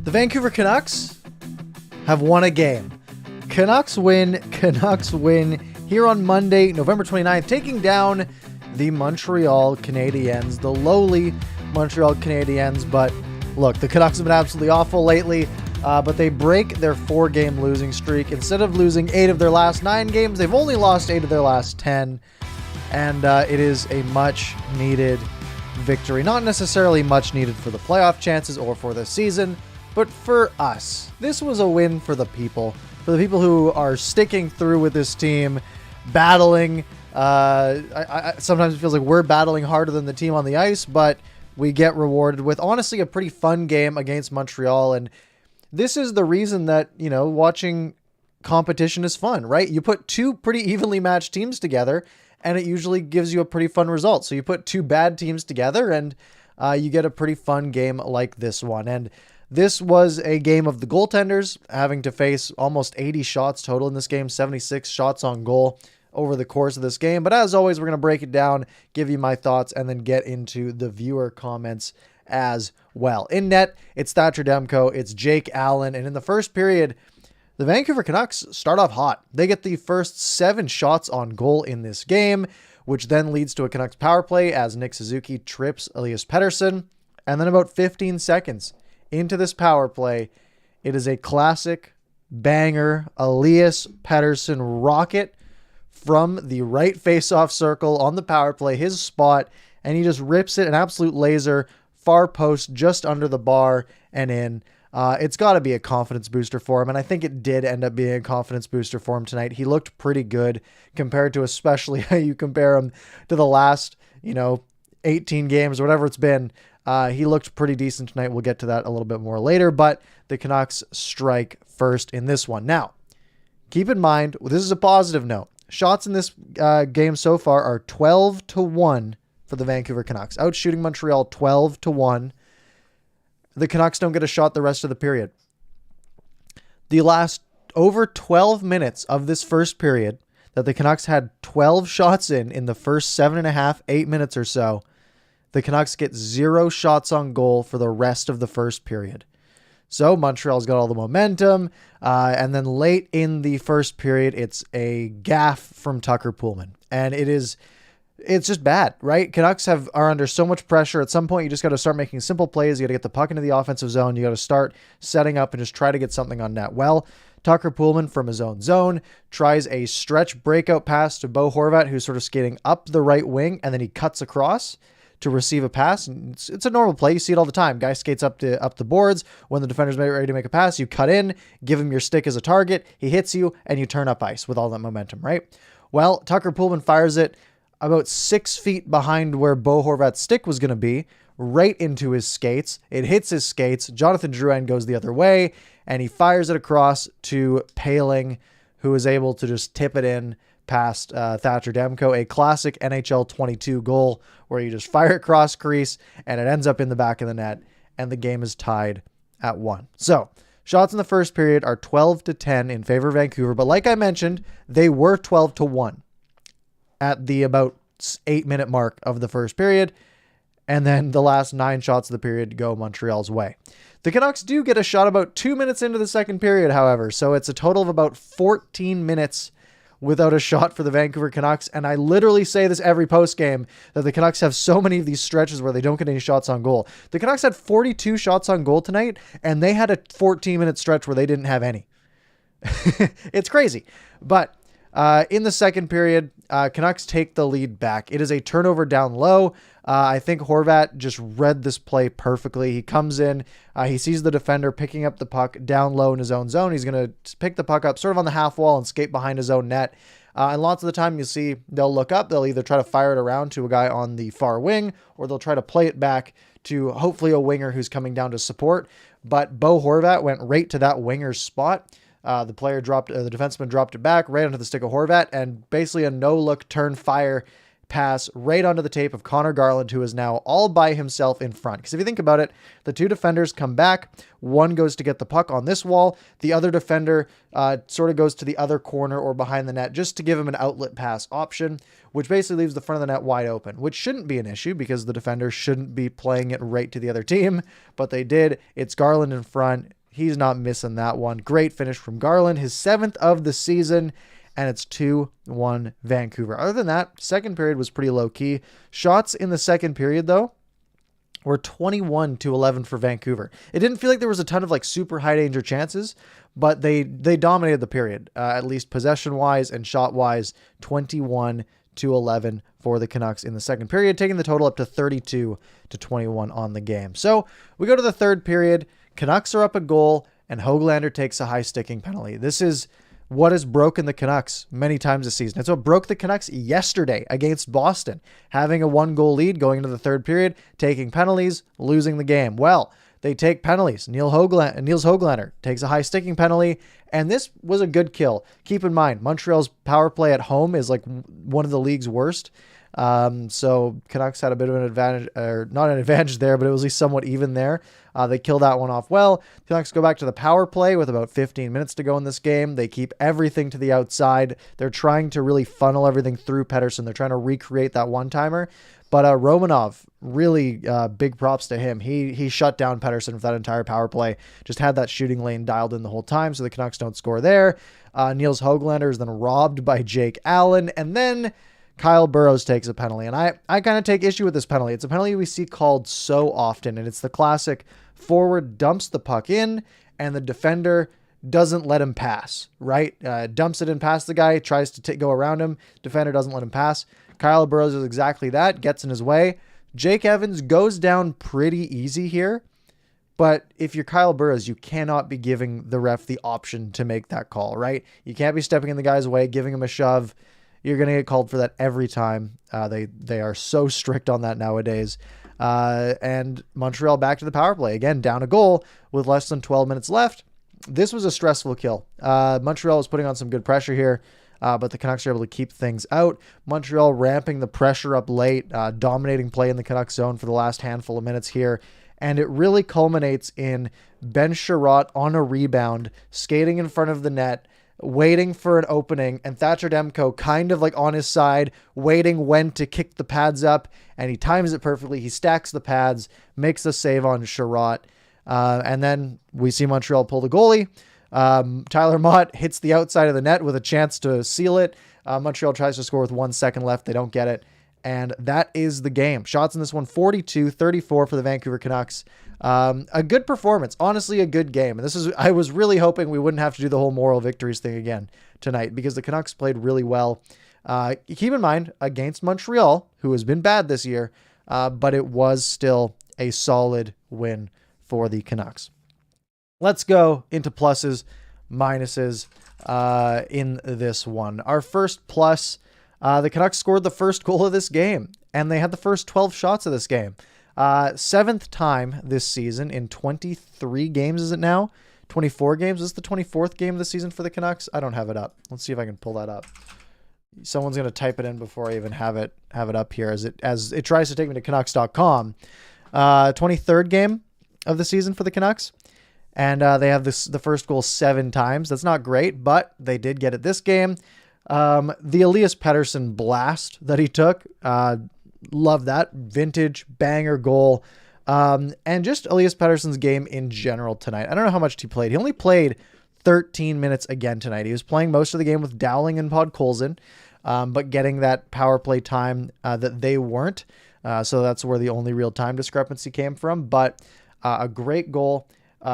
The Vancouver Canucks have won a game. Canucks win here on Monday, November 29th, taking down the Montreal Canadiens, the lowly Montreal Canadiens. But look, the Canucks have been absolutely awful lately, but they break their 4-game losing streak. Instead of losing 8 of their last 9 games, they've only lost 8 of their last 10, and it is a much-needed victory. Not necessarily much needed for the playoff chances or for the season, but for us. This was a win for the people who are sticking through with this team, battling. Sometimes it feels like we're battling harder than the team on the ice, but we get rewarded with, honestly, a pretty fun game against Montreal. And this is the reason that, watching competition is fun, right? You put 2 pretty evenly matched teams together, and it usually gives you a pretty fun result. So you put 2 bad teams together, and you get a pretty fun game like this one. And this was a game of the goaltenders having to face almost 80 shots total in this game, 76 shots on goal over the course of this game. But as always, we're going to break it down, give you my thoughts, and then get into the viewer comments as well. In net, it's Thatcher Demko, it's Jake Allen, and in the first period, the Vancouver Canucks start off hot. They get the first 7 shots on goal in this game, which then leads to a Canucks power play as Nick Suzuki trips Elias Pettersson. And then about 15 seconds into this power play, it is a classic banger Elias Pettersson rocket from the right face-off circle on the power play, his spot, and he just rips it, an absolute laser, far post, just under the bar and in. It's got to be a confidence booster for him, and I think it did end up being a confidence booster for him tonight. He looked pretty good compared to, especially how you compare him to the last, 18 games or whatever it's been. He looked pretty decent tonight. We'll get to that a little bit more later, but the Canucks strike first in this one. Now, keep in mind, this is a positive note. Shots in this game so far are 12-1 for the Vancouver Canucks, out shooting Montreal 12-1. The Canucks don't get a shot the rest of the period. The last over 12 minutes of this first period that the Canucks had 12 shots in the first 7.5, 8 minutes or so, the Canucks get 0 shots on goal for the rest of the first period. So Montreal's got all the momentum. And then late in the first period, it's a gaffe from Tucker Pullman. And it's just bad, right? Canucks are under so much pressure. At some point, you just got to start making simple plays. You got to get the puck into the offensive zone. You got to start setting up and just try to get something on net. Well, Tucker Pullman from his own zone tries a stretch breakout pass to Bo Horvat, who's sort of skating up the right wing, and then he cuts across to receive a pass. It's a normal play. You see it all the time. Guy skates up the boards. When the defender's ready to make a pass, you cut in, give him your stick as a target. He hits you, and you turn up ice with all that momentum, right? Well, Tucker Pullman fires it about 6 feet behind where Bo Horvat's stick was going to be, right into his skates. It hits his skates. Jonathan Drouin goes the other way, and he fires it across to Paling, who is able to just tip it in past Thatcher Demko, a classic NHL 22 goal where you just fire it cross crease and it ends up in the back of the net, and the game is tied at 1. So shots in the first period are 12-10 in favor of Vancouver, but like I mentioned, they were 12-1 at the about 8-minute mark of the first period, and then the last 9 shots of the period go Montreal's way. The Canucks do get a shot about 2 minutes into the second period, however, so it's a total of about 14 minutes without a shot for the Vancouver Canucks. And I literally say this every post game that the Canucks have so many of these stretches where they don't get any shots on goal. The Canucks had 42 shots on goal tonight, and they had a 14-minute stretch where they didn't have any. It's crazy. But in the second period, Canucks take the lead back. It is a turnover down low. I think Horvat just read this play perfectly. He comes in, he sees the defender picking up the puck down low in his own zone. He's going to pick the puck up sort of on the half wall and skate behind his own net. And lots of the time you see they'll look up. They'll either try to fire it around to a guy on the far wing, or they'll try to play it back to hopefully a winger who's coming down to support. But Bo Horvat went right to that winger's spot. The defenseman dropped it back right onto the stick of Horvat, and basically a no-look turn fire pass right onto the tape of Connor Garland, who is now all by himself in front. Because if you think about it, the 2 defenders come back. One goes to get the puck on this wall. The other defender sort of goes to the other corner or behind the net just to give him an outlet pass option, which basically leaves the front of the net wide open, which shouldn't be an issue because the defender shouldn't be playing it right to the other team, but they did. It's Garland in front. He's not missing that one. Great finish from Garland, his 7th of the season, and it's 2-1 Vancouver. Other than that, second period was pretty low-key. Shots in the second period, though, were 21-11 for Vancouver. It didn't feel like there was a ton of like super high danger chances, but they dominated the period, at least possession-wise and shot-wise, 21-11 for the Canucks in the second period, taking the total up to 32-21 on the game. So we go to the third period. Canucks are up a goal, and Höglander takes a high-sticking penalty. This is what has broken the Canucks many times this season. It's what broke the Canucks yesterday against Boston, having a 1-goal lead going into the third period, taking penalties, losing the game. Well, they take penalties. Niels Höglander takes a high-sticking penalty, and this was a good kill. Keep in mind, Montreal's power play at home is like one of the league's worst. So Canucks had a bit of an advantage, or not an advantage there, but it was at least somewhat even there. They kill that one off well. Canucks go back to the power play with about 15 minutes to go in this game. They keep everything to the outside. They're trying to really funnel everything through Pettersson. They're trying to recreate that one-timer. But Romanov, really big props to him. He shut down Pettersson for that entire power play. Just had that shooting lane dialed in the whole time, so the Canucks don't score there. Niels Höglander is then robbed by Jake Allen, and then Kyle Burroughs takes a penalty. And I kind of take issue with this penalty. It's a penalty we see called so often, and it's the classic forward dumps the puck in, and the defender doesn't let him pass, right? Dumps it in past the guy, tries to go around him. Defender doesn't let him pass. Kyle Burroughs is exactly that, gets in his way. Jake Evans goes down pretty easy here, but if you're Kyle Burroughs, you cannot be giving the ref the option to make that call, right? You can't be stepping in the guy's way, giving him a shove. You're going to get called for that every time. They are so strict on that nowadays. And Montreal back to the power play. Again, down a goal with less than 12 minutes left. This was a stressful kill. Montreal was putting on some good pressure here, but the Canucks are able to keep things out. Montreal ramping the pressure up late, dominating play in the Canucks zone for the last handful of minutes here. And it really culminates in Ben Sherratt on a rebound, skating in front of the net, waiting for an opening, and Thatcher Demko kind of like on his side, waiting when to kick the pads up, and he times it perfectly. He stacks the pads, makes the save on Sherratt, and then we see Montreal pull the goalie. Tyler Mott hits the outside of the net with a chance to seal it. Montreal tries to score with 1 second left. They don't get it, and that is the game. Shots in this one, 42-34 for the Vancouver Canucks. A good performance, honestly, a good game. And I was really hoping we wouldn't have to do the whole moral victories thing again tonight, because the Canucks played really well. Keep in mind, against Montreal, who has been bad this year, but it was still a solid win for the Canucks. Let's go into pluses, minuses in this one. Our first plus, the Canucks scored the first goal of this game, and they had the first 12 shots of this game. 7th time this season in 23 games, is it now? 24 games? Is this the 24th game of the season for the Canucks? I don't have it up. Let's see if I can pull that up. Someone's going to type it in before I even have it up here as it tries to take me to Canucks.com. 23rd game of the season for the Canucks. And they have the first goal 7 times. That's not great, but they did get it this game. The Elias Pettersson blast that he took, love that. Vintage banger goal. And just Elias Pettersson's game in general tonight. I don't know how much he played. He only played 13 minutes again tonight. He was playing most of the game with Dowling and Podkolzin, but getting that power play time that they weren't. So that's where the only real time discrepancy came from. But a great goal.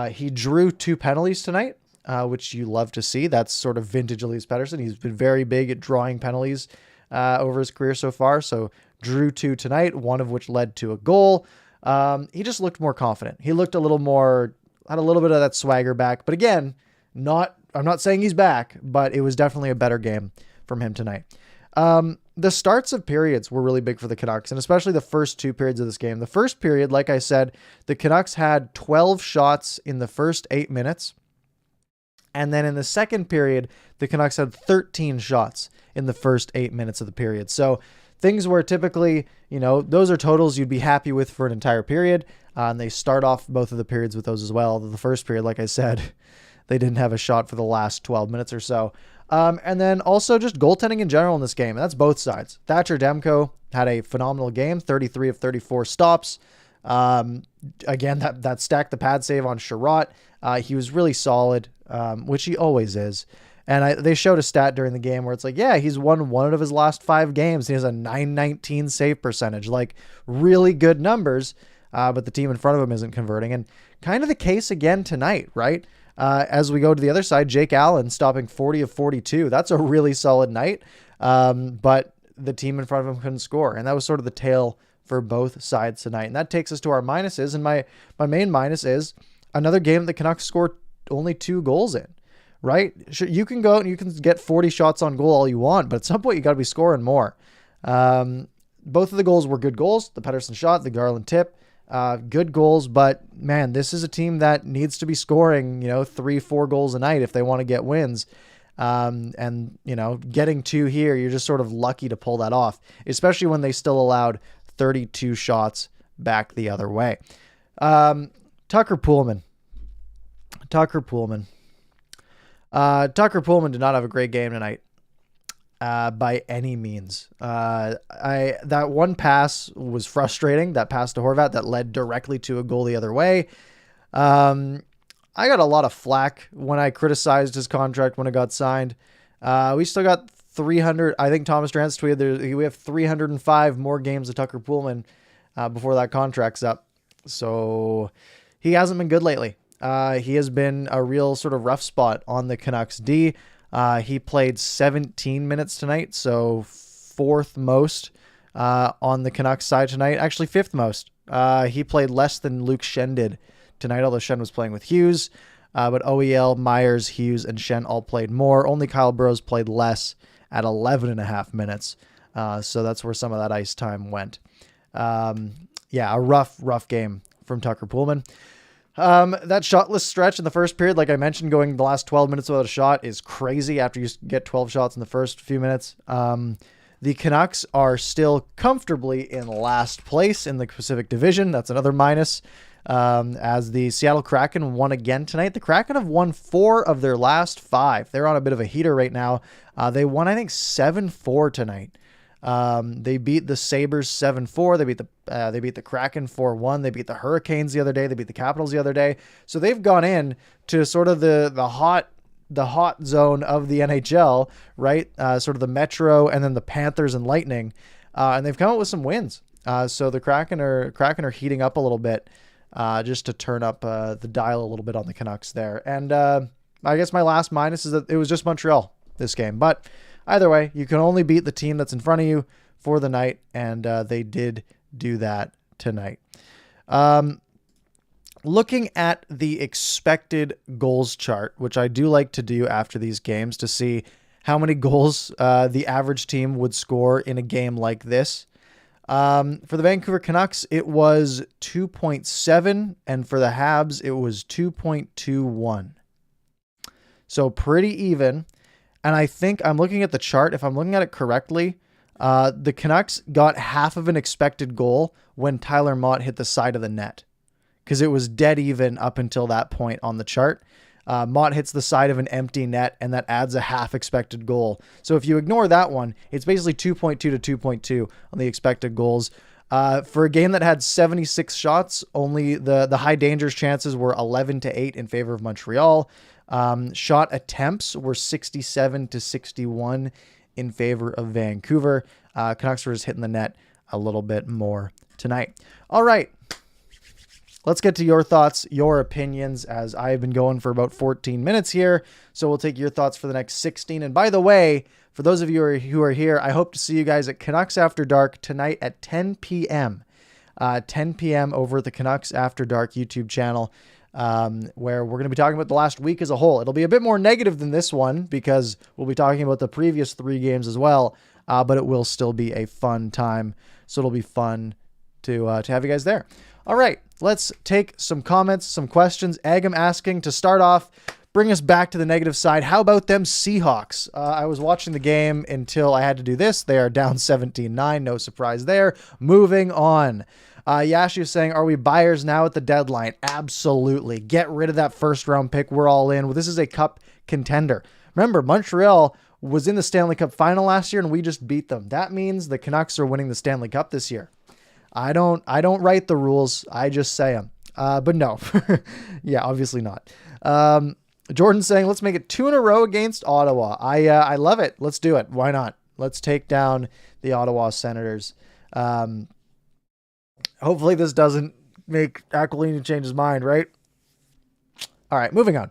He drew 2 penalties tonight, which you love to see. That's sort of vintage Elias Pettersson. He's been very big at drawing penalties over his career so far. So drew 2 tonight, one of which led to a goal. He just looked more confident. He looked had a little bit of that swagger back. But again, I'm not saying he's back, but it was definitely a better game from him tonight. The starts of periods were really big for the Canucks, and especially the first 2 periods of this game. The first period, like I said, the Canucks had 12 shots in the first 8 minutes. And then in the second period, the Canucks had 13 shots in the first 8 minutes of the period. So things were typically, those are totals you'd be happy with for an entire period. And they start off both of the periods with those as well. Although the first period, like I said, they didn't have a shot for the last 12 minutes or so. And then also just goaltending in general in this game. And that's both sides. Thatcher Demko had a phenomenal game, 33 of 34 stops. Again, that stacked the pad save on Sherratt. He was really solid, which he always is. And they showed a stat during the game where it's like, yeah, he's won one of his last 5 games. He has a .919 save percentage, like really good numbers, but the team in front of him isn't converting. And kind of the case again tonight, right? As we go to the other side, Jake Allen stopping 40 of 42. That's a really solid night, but the team in front of him couldn't score. And that was sort of the tale for both sides tonight. And that takes us to our minuses. And my main minus is another game the Canucks scored only 2 goals in. Right? Sure, you can go out and you can get 40 shots on goal all you want, but at some point you got to be scoring more. Both of the goals were good goals. The Pettersson shot, the Garland tip, good goals. But man, this is a team that needs to be scoring, 3-4 goals a night if they want to get wins. And getting 2 here, you're just sort of lucky to pull that off, especially when they still allowed 32 shots back the other way. Tucker Pullman. Tucker Pullman did not have a great game tonight, by any means. That one pass was frustrating. That pass to Horvat that led directly to a goal the other way. I got a lot of flack when I criticized his contract when it got signed. We still got 300. I think Thomas Drance tweeted we have 305 more games of Tucker Pullman before that contract's up. So he hasn't been good lately. He has been a real sort of rough spot on the Canucks D. He played 17 minutes tonight, so 4th most on the Canucks side tonight. Actually, 5th most. He played less than Luke Schenn did tonight, although Schenn was playing with Hughes. But OEL, Myers, Hughes, and Schenn all played more. Only Kyle Burrows played less at 11.5 minutes. So that's where some of that ice time went. A rough game from Tucker Pullman. That shotless stretch in the first period, like I mentioned, going the last 12 minutes without a shot is crazy after you get 12 shots in the first few minutes. The Canucks are still comfortably in last place in the Pacific Division. That's another minus. As the Seattle Kraken won again tonight. The Kraken have won 4 of their last 5. They're on a bit of a heater right now. They won, I think, 7-4 tonight. They beat the Sabres 7-4. They beat the Kraken 4-1. They beat the Hurricanes the other day. They beat the Capitals the other day. So they've gone in to sort of the hot zone of the NHL, right? Sort of the Metro and then the Panthers and Lightning. And they've come up with some wins. So the Kraken are heating up a little bit, just to turn up the dial a little bit on the Canucks there. And I guess my last minus is that it was just Montreal this game. But either way, you can only beat the team that's in front of you for the night, and they did do that tonight. Looking at the expected goals chart, which I do like to do after these games to see how many goals the average team would score in a game like this. For the Vancouver Canucks, it was 2.7, and for the Habs, it was 2.21. So pretty even. And I think I'm looking at the chart. If I'm looking at it correctly, the Canucks got half of an expected goal when Tyler Mott hit the side of the net, because it was dead even up until that point on the chart. Mott hits the side of an empty net, and that adds a half expected goal. So if you ignore that one, it's basically 2.2 to 2.2 on the expected goals. For a game that had 76 shots, only the high dangers chances were 11 to 8 in favor of Montreal. Shot attempts were 67 to 61 in favor of Vancouver. Canucks were just hitting the net a little bit more tonight. All right. Let's get to your thoughts, your opinions, as I've been going for about 14 minutes here. So we'll take your thoughts for the next 16. And by the way, for those of you who are here, I hope to see you guys at Canucks After Dark tonight at 10 p.m. 10 p.m. over at the Canucks After Dark YouTube channel, where we're going to be talking about the last week as a whole. It'll be a bit more negative than this one because we'll be talking about the previous 3 games as well, but it will still be a fun time. So it'll be fun to have you guys there. All right, let's take some comments, some questions. Agam asking to start off, bring us back to the negative side. How about them Seahawks? I was watching the game until I had to do this. They are down 17-9. No surprise there. Moving on. Yashi is saying, are we buyers now at the deadline? Absolutely. Get rid of that first round pick. We're all in. Well, this is a cup contender. Remember, Montreal was in the Stanley Cup final last year and we just beat them. That means the Canucks are winning the Stanley Cup this year. I don't write the rules. I just say them. But no, yeah, obviously not. Jordan's saying, let's make it 2 in a row against Ottawa. I love it. Let's do it. Why not? Let's take down the Ottawa Senators. Hopefully this doesn't make Aquilini change his mind, right? All right, moving on.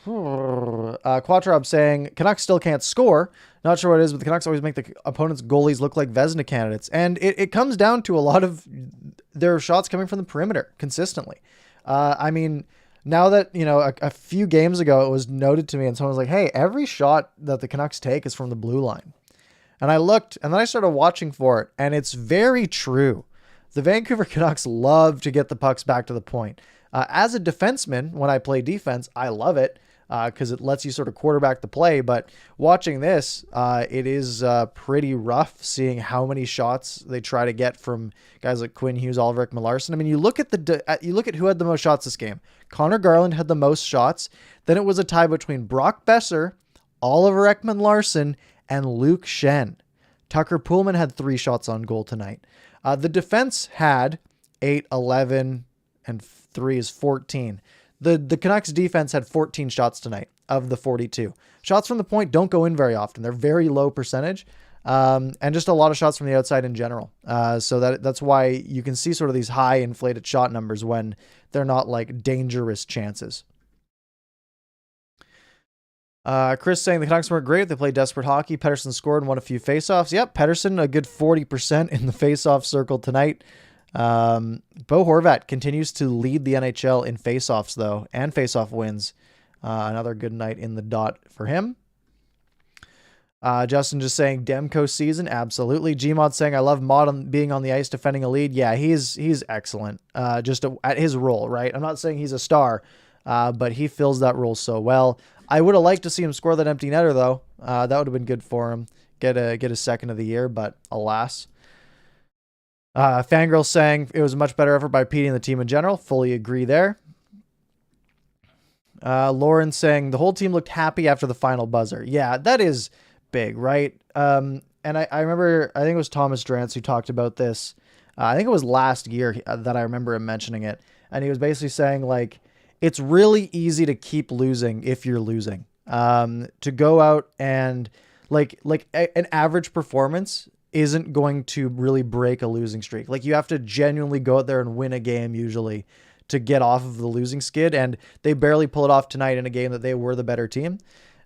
Quattrob saying, Canucks still can't score. Not sure what it is, but the Canucks always make the opponent's goalies look like Vezina candidates. And it comes down to a lot of their shots coming from the perimeter consistently. I mean, now that, a few games ago, it was noted to me and someone was like, hey, every shot that the Canucks take is from the blue line. And I looked and then I started watching for it, and it's very true. The Vancouver Canucks love to get the pucks back to the point. As a defenseman, when I play defense, I love it because it lets you sort of quarterback the play. But watching this, it is pretty rough seeing how many shots they try to get from guys like Quinn Hughes, Oliver Ekman-Larsson. I mean, you look at who had the most shots this game. Connor Garland had the most shots. Then it was a tie between Brock Besser, Oliver Ekman-Larsson, and Luke Schenn. Tucker Pullman had 3 shots on goal tonight. The defense had 8, 11, and 3 is 14. The Canucks defense had 14 shots tonight of the 42. Shots from the point don't go in very often. They're very low percentage, and just a lot of shots from the outside in general. So that's why you can see sort of these high inflated shot numbers when they're not like dangerous chances. Chris saying the Canucks weren't great. They played desperate hockey. Pettersson scored and won a few faceoffs. Yep, Pettersson, a good 40% in the faceoff circle tonight. Bo Horvat continues to lead the NHL in faceoffs, though, and faceoff wins. Another good night in the dot for him. Justin just saying Demko season. Absolutely. Gmod saying I love Mod being on the ice defending a lead. Yeah, he's excellent. Just at his role, right? I'm not saying he's a star, but he fills that role so well. I would have liked to see him score that empty netter, though. That would have been good for him. Get a second of the year, but alas. Fangirl saying it was a much better effort by Petey and the team in general. Fully agree there. Lauren saying the whole team looked happy after the final buzzer. Yeah, that is big, right? And I remember, I think it was Thomas Drance who talked about this. I think it was last year that I remember him mentioning it. And he was basically saying, like, it's really easy to keep losing if you're losing. To go out and an average performance isn't going to really break a losing streak. Like, you have to genuinely go out there and win a game usually to get off of the losing skid. And they barely pull it off tonight in a game that they were the better team.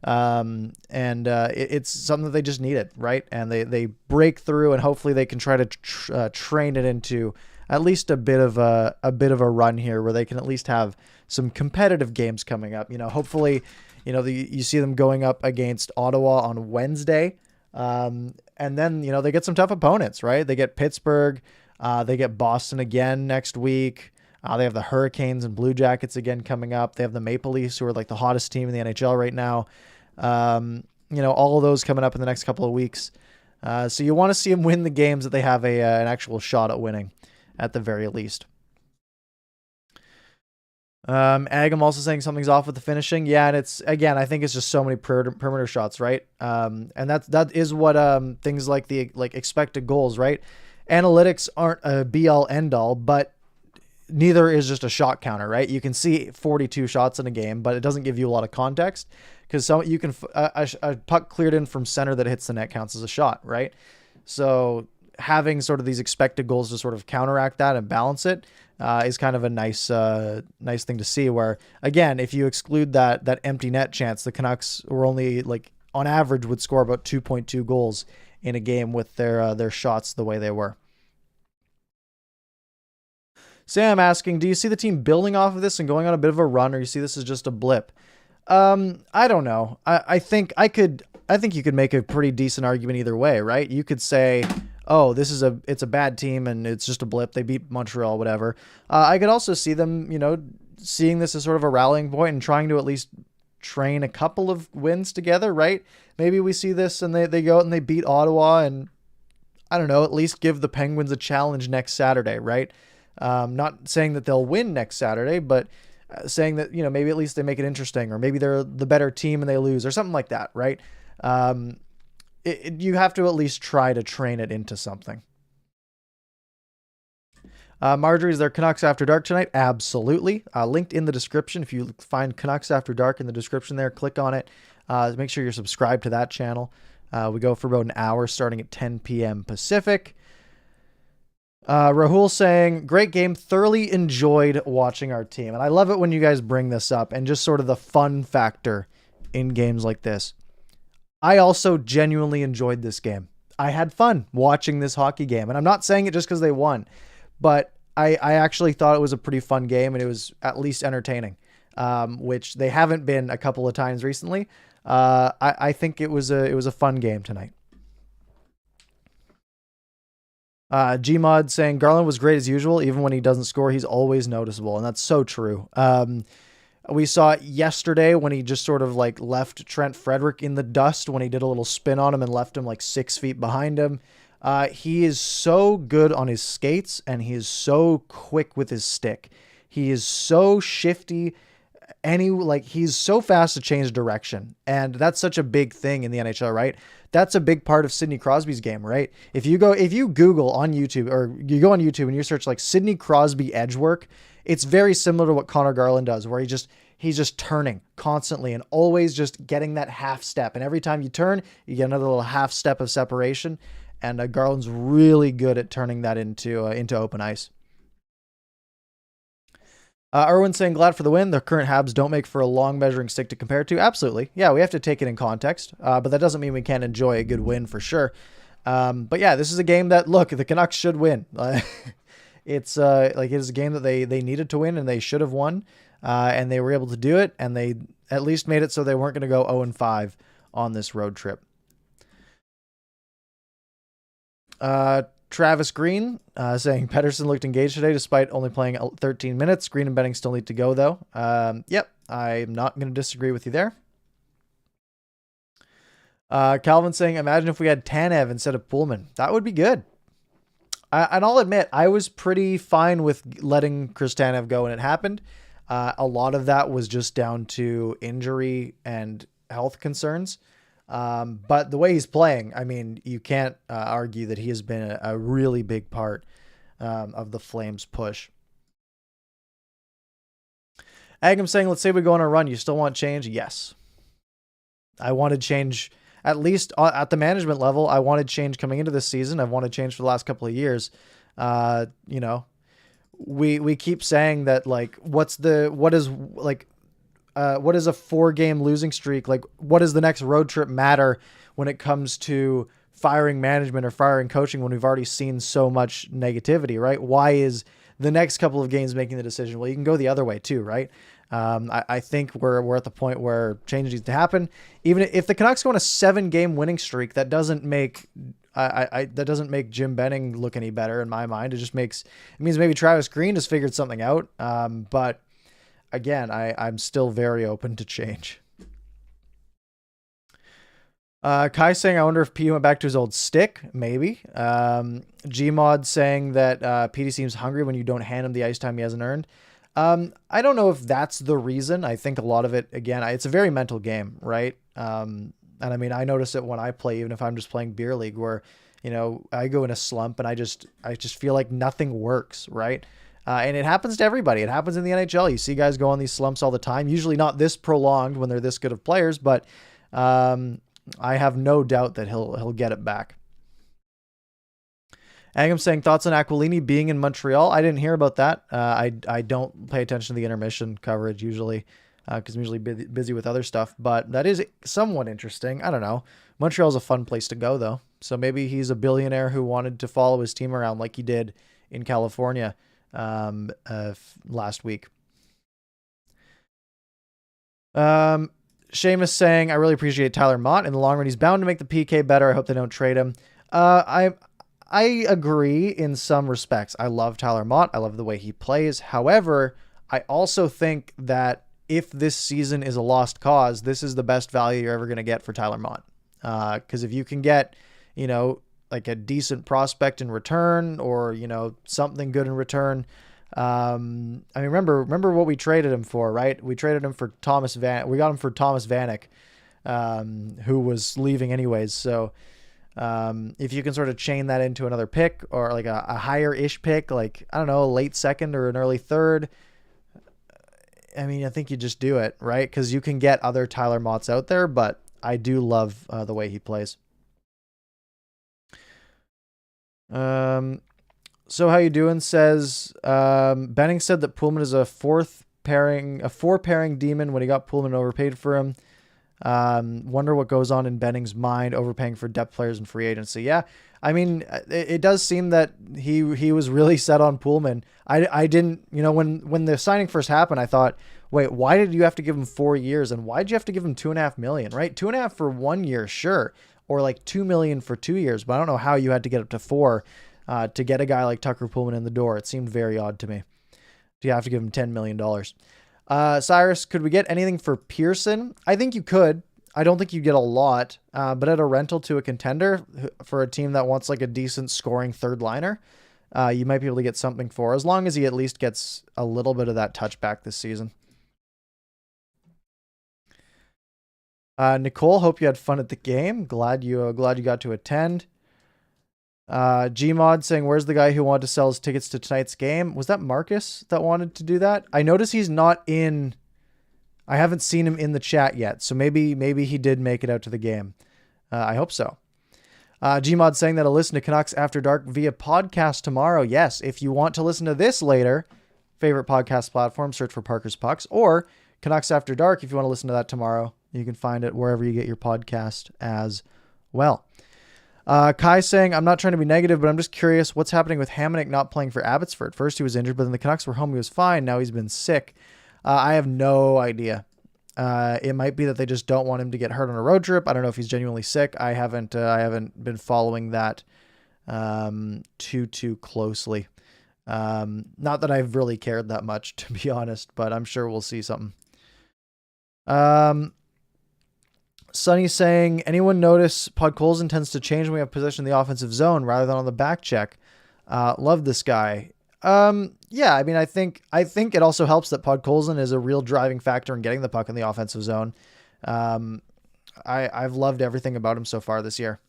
It's something that they just needed, right? And they break through, and hopefully they can try to train it into at least a bit of a run here where they can at least have some competitive games coming up. Hopefully, you see them going up against Ottawa on Wednesday. And then, they get some tough opponents, right? They get Pittsburgh, they get Boston again next week. They have the Hurricanes and Blue Jackets again coming up. They have the Maple Leafs, who are like the hottest team in the NHL right now. All of those coming up in the next couple of weeks. So you want to see them win the games that they have an actual shot at winning at the very least. Agam also saying something's off with the finishing. Yeah, and I think it's just so many perimeter shots, right? And that is what things like the expected goals, right? Analytics aren't a be all end all, but neither is just a shot counter, right? You can see 42 shots in a game, but it doesn't give you a lot of context because you can a puck cleared in from center that hits the net counts as a shot, right? So having sort of these expected goals to sort of counteract that and balance it is kind of a nice thing to see. Where again, if you exclude that empty net chance, the Canucks were only on average would score about 2.2 goals in a game with their shots the way they were. Sam asking, do you see the team building off of this and going on a bit of a run, or you see this as just a blip? I don't know. I think you could make a pretty decent argument either way, right? You could say, oh, it's a bad team and it's just a blip. They beat Montreal, whatever. I could also see them, seeing this as sort of a rallying point and trying to at least train a couple of wins together, right? Maybe we see this and they go out and they beat Ottawa and, I don't know, at least give the Penguins a challenge next Saturday, right? Not saying that they'll win next Saturday, but saying that, maybe at least they make it interesting, or maybe they're the better team and they lose or something like that, right? You have to at least try to train it into something. Marjorie, is there Canucks After Dark tonight? Absolutely. Linked in the description. If you find Canucks After Dark in the description there, click on it. Make sure you're subscribed to that channel. We go for about an hour starting at 10 p.m. Pacific. Rahul saying, great game. Thoroughly enjoyed watching our team. And I love it when you guys bring this up and just sort of the fun factor in games like this. I also genuinely enjoyed this game. I had fun watching this hockey game. And I'm not saying it just because they won, but I actually thought it was a pretty fun game and it was at least entertaining, which they haven't been a couple of times recently. I think it was a fun game tonight. Gmod saying Garland was great as usual. Even when he doesn't score, he's always noticeable. And that's so true. We saw it yesterday when he just sort of like left Trent Frederick in the dust when he did a little spin on him and left him like 6 feet behind him. He is so good on his skates and he is so quick with his stick. He is so shifty. He's so fast to change direction. And that's such a big thing in the NHL, right? That's a big part of Sidney Crosby's game, right? If you Google on YouTube, or you go on YouTube and you search like Sidney Crosby edge work, it's very similar to what Connor Garland does, where he's just turning constantly and always just getting that half step. And every time you turn, you get another little half step of separation. And Garland's really good at turning that into open ice. Erwin saying, glad for the win. The current Habs don't make for a long measuring stick to compare to. Absolutely. Yeah, we have to take it in context. But that doesn't mean we can't enjoy a good win for sure. But yeah, this is a game that, look, the Canucks should win. It is a game that they needed to win and they should have won. And they were able to do it. And they at least made it so they weren't going to go 0-5 on this road trip. Travis Green saying Pettersson looked engaged today despite only playing 13 minutes. Green and Benning still need to go, though. Yep, I'm not going to disagree with you there. Calvin saying, imagine if we had Tanev instead of Pullman. That would be good. And I'll admit, I was pretty fine with letting Chris Tanev go when it happened. A lot of that was just down to injury and health concerns. But the way he's playing, I mean, you can't argue that he has been a really big part of the Flames' push. Agam saying, let's say we go on a run. You still want change? Yes. I wanted change, at least at the management level. I wanted change coming into this season. I've wanted change for the last couple of years. We keep saying that, like, what is a 4-game losing streak? Like, what does the next road trip matter when it comes to firing management or firing coaching when we've already seen so much negativity, right? Why is the next couple of games making the decision? Well, you can go the other way too, right? I think we're at the point where change needs to happen. Even if the Canucks go on a 7-game winning streak, that doesn't make Jim Benning look any better in my mind. It means maybe Travis Green has figured something out. But again, I'm still very open to change. Kai saying, I wonder if P went back to his old stick. Maybe. Gmod saying that PD seems hungry when you don't hand him the ice time he hasn't earned. I don't know if that's the reason. I think a lot of it, again, it's a very mental game, right? And I mean, I notice it when I play, even if I'm just playing beer league, where, I go in a slump and I just feel like nothing works, right? And it happens to everybody. It happens in the NHL. You see guys go on these slumps all the time, usually not this prolonged when they're this good of players, but I have no doubt that he'll get it back. Angam saying, thoughts on Aquilini being in Montreal? I didn't hear about that. I don't pay attention to the intermission coverage usually because I'm usually busy with other stuff, but that is somewhat interesting. I don't know. Montreal's a fun place to go, though. So maybe he's a billionaire who wanted to follow his team around like he did in California last week. Seamus saying, I really appreciate Tyler Mott. In the long run, he's bound to make the PK better. I hope they don't trade him. I agree in some respects. I love Tyler Mott. I love the way he plays. However, I also think that if this season is a lost cause, this is the best value you're ever going to get for Tyler Mott. Because if you can get, like a decent prospect in return or, something good in return. I mean, remember what we traded him for, right? We traded him for we got him for Thomas Vanek, who was leaving anyways. So, If you can sort of chain that into another pick or like a higher-ish pick, like, I don't know, a late second or an early third, I mean, I think you just do it, right? Because you can get other Tyler Motts out there, but I do love the way he plays. So how you doing? Says Benning said that Pullman is a four pairing demon when he got Pullman overpaid for him. Wonder what goes on in Benning's mind, overpaying for depth players and free agency. Yeah, I mean, it does seem that he was really set on Pullman. I didn't, when the signing first happened, I thought, wait, why did you have to give him 4 years, and why did you have to give him $2.5 million? Right, 2.5 for 1 year, sure, or like $2 million for 2 years, but I don't know how you had to get up to 4 to get a guy like Tucker Pullman in the door. It seemed very odd to me. Do you have to give him $10 million? Cyrus, could we get anything for Pearson? I think you could. I don't think you get a lot, but at a rental to a contender for a team that wants like a decent scoring third liner, you might be able to get something for, as long as he at least gets a little bit of that touch back this season. Nicole, hope you had fun at the game. Glad you got to attend. Gmod saying, where's the guy who wanted to sell his tickets to tonight's game? Was that Marcus that wanted to do that? I noticed he's not in. I haven't seen him in the chat yet, so maybe he did make it out to the game. I hope so. Gmod saying that I'll listen to Canucks After Dark via podcast tomorrow. Yes, if you want to listen to this later, favorite podcast platform, search for ParkersPucks, or Canucks After Dark if you want to listen to that tomorrow. You can find it wherever you get your podcast as well. Kai saying, I'm not trying to be negative, but I'm just curious what's happening with Hamonic not playing for Abbotsford. First he was injured, but then the Canucks were home. He was fine. Now he's been sick. I have no idea. It might be that they just don't want him to get hurt on a road trip. I don't know if he's genuinely sick. I haven't been following that too closely. Not that I've really cared that much, to be honest, but I'm sure we'll see something. Sonny saying, anyone notice Podkolzin tends to change when we have possession in the offensive zone rather than on the back check? Love this guy. Yeah, I mean, I think it also helps that Podkolzin is a real driving factor in getting the puck in the offensive zone. I've loved everything about him so far this year.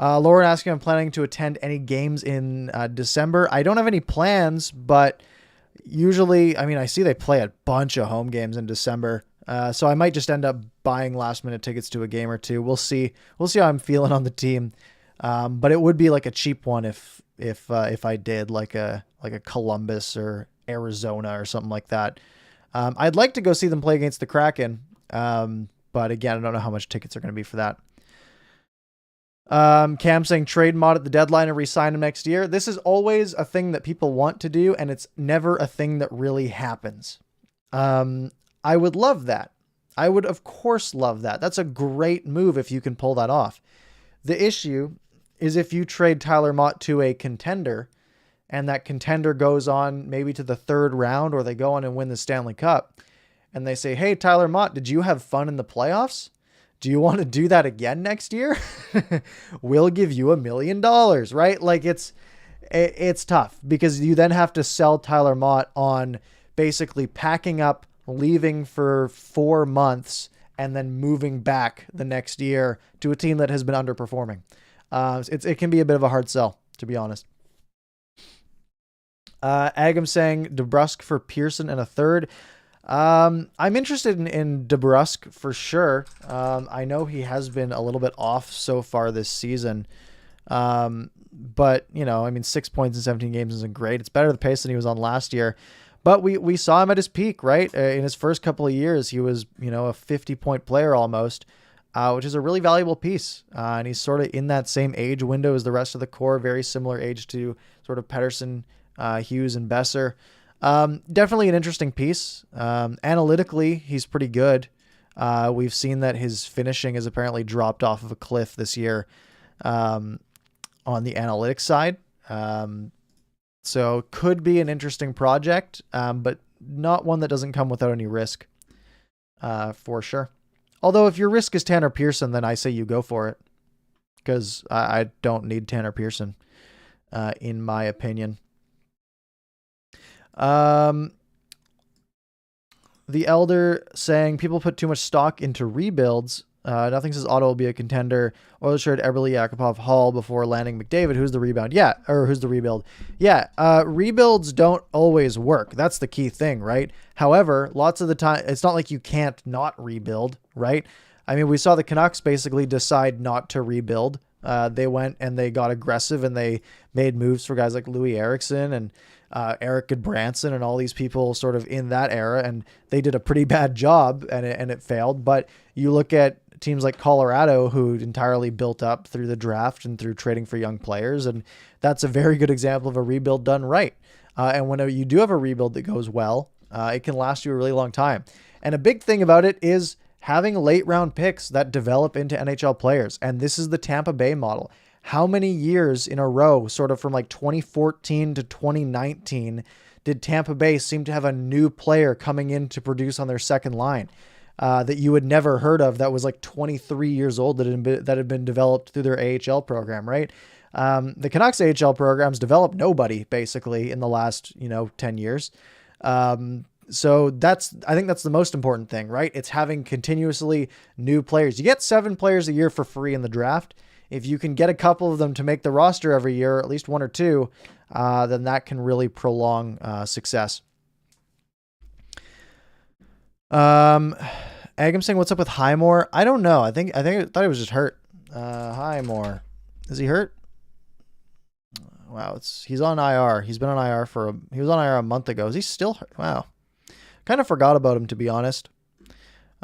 Lauren asking, I'm planning to attend any games in December. I don't have any plans, but usually, I mean, I see they play a bunch of home games in December. So I might just end up buying last minute tickets to a game or two. We'll see how I'm feeling on the team. But it would be like a cheap one if I did like a Columbus or Arizona or something like that. I'd like to go see them play against the Kraken. But again, I don't know how much tickets are going to be for that. Cam saying trade Mott at the deadline and re-sign him next year. This is always a thing that people want to do, and it's never a thing that really happens. I would love that. I would, of course, love that. That's a great move if you can pull that off. The issue is if you trade Tyler Mott to a contender and that contender goes on maybe to the third round, or they go on and win the Stanley Cup, and they say, hey, Tyler Mott, did you have fun in the playoffs? Do you want to do that again next year? We'll give you $1 million, right? Like it's tough because you then have to sell Tyler Mott on basically packing up, leaving for 4 months, and then moving back the next year to a team that has been underperforming. It can be a bit of a hard sell, to be honest. Agam saying DeBrusk for Pearson and a third. I'm interested in DeBrusk for sure. I know he has been a little bit off so far this season. But, I mean, 6 points in 17 games isn't great. It's better the pace than he was on last year. But we saw him at his peak, right? In his first couple of years, he was, a 50-point player almost, which is a really valuable piece. And he's sort of in that same age window as the rest of the core, very similar age to sort of Pettersson, Hughes, and Besser. Definitely an interesting piece. Analytically, he's pretty good. We've seen that his finishing has apparently dropped off of a cliff this year on the analytics side. So could be an interesting project, but not one that doesn't come without any risk, for sure. Although if your risk is Tanner Pearson, then I say you go for it, because I don't need Tanner Pearson, in my opinion. The Elder saying people put too much stock into rebuilds. Nothing says Ottawa will be a contender. Oilers shared Eberle, Yakupov, Hall before landing McDavid. Who's the rebound? Yeah, or who's the rebuild? Yeah, rebuilds don't always work. That's the key thing, right? However, lots of the time, it's not like you can't not rebuild, right? I mean, we saw the Canucks basically decide not to rebuild. They went and they got aggressive and they made moves for guys like Louis Eriksson and Eric Goodbranson and all these people sort of in that era, and they did a pretty bad job and it failed. But you look at teams like Colorado, who entirely built up through the draft and through trading for young players, and that's a very good example of a rebuild done right. And when you do have a rebuild that goes well, it can last you a really long time. And a big thing about it is having late round picks that develop into NHL players. And this is the Tampa Bay model. How many years in a row, sort of from like 2014 to 2019, did Tampa Bay seem to have a new player coming in to produce on their second line that you had never heard of, that was like 23 years old, that had been developed through their AHL program, right? The Canucks AHL programs developed nobody basically in the last, 10 years. So I think that's the most important thing, right? It's having continuously new players. You get 7 players a year for free in the draft. If you can get a couple of them to make the roster every year, at least 1 or 2, then that can really prolong success. Agam saying, what's up with Highmore? I don't know. I thought he was just hurt. Highmore. Is he hurt? Wow. He's on IR. He's been on IR he was on IR a month ago. Is he still hurt? Wow. Kind of forgot about him, to be honest.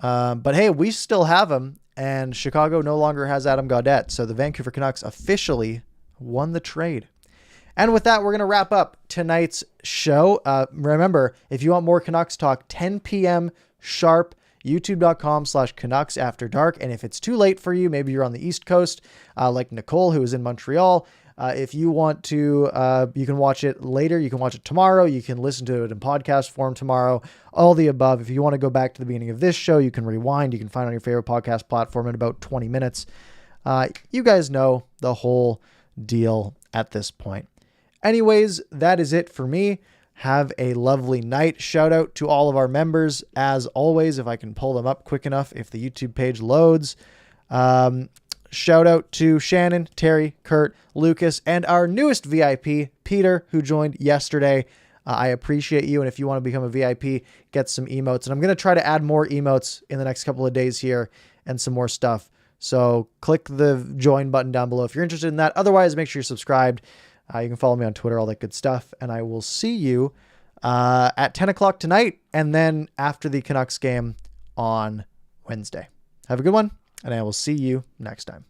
But hey, we still have him, and Chicago no longer has Adam Gaudette. So the Vancouver Canucks officially won the trade. And with that, we're going to wrap up tonight's show. Remember, if you want more Canucks talk, 10 p.m. sharp, youtube.com/Canucks After Dark. And if it's too late for you, maybe you're on the East Coast, like Nicole, who is in Montreal. If you want to, you can watch it later. You can watch it tomorrow. You can listen to it in podcast form tomorrow. All the above. If you want to go back to the beginning of this show, you can rewind. You can find it on your favorite podcast platform in about 20 minutes. You guys know the whole deal at this point. Anyways, that is it for me. Have a lovely night. Shout out to all of our members. As always, if I can pull them up quick enough, if the YouTube page loads. Shout out to Shannon, Terry, Kurt, Lucas, and our newest VIP, Peter, who joined yesterday. I appreciate you. And if you want to become a VIP, get some emotes. And I'm going to try to add more emotes in the next couple of days here and some more stuff. So click the join button down below if you're interested in that. Otherwise, make sure you're subscribed. You can follow me on Twitter, all that good stuff. And I will see you at 10 o'clock tonight and then after the Canucks game on Wednesday. Have a good one, and I will see you next time.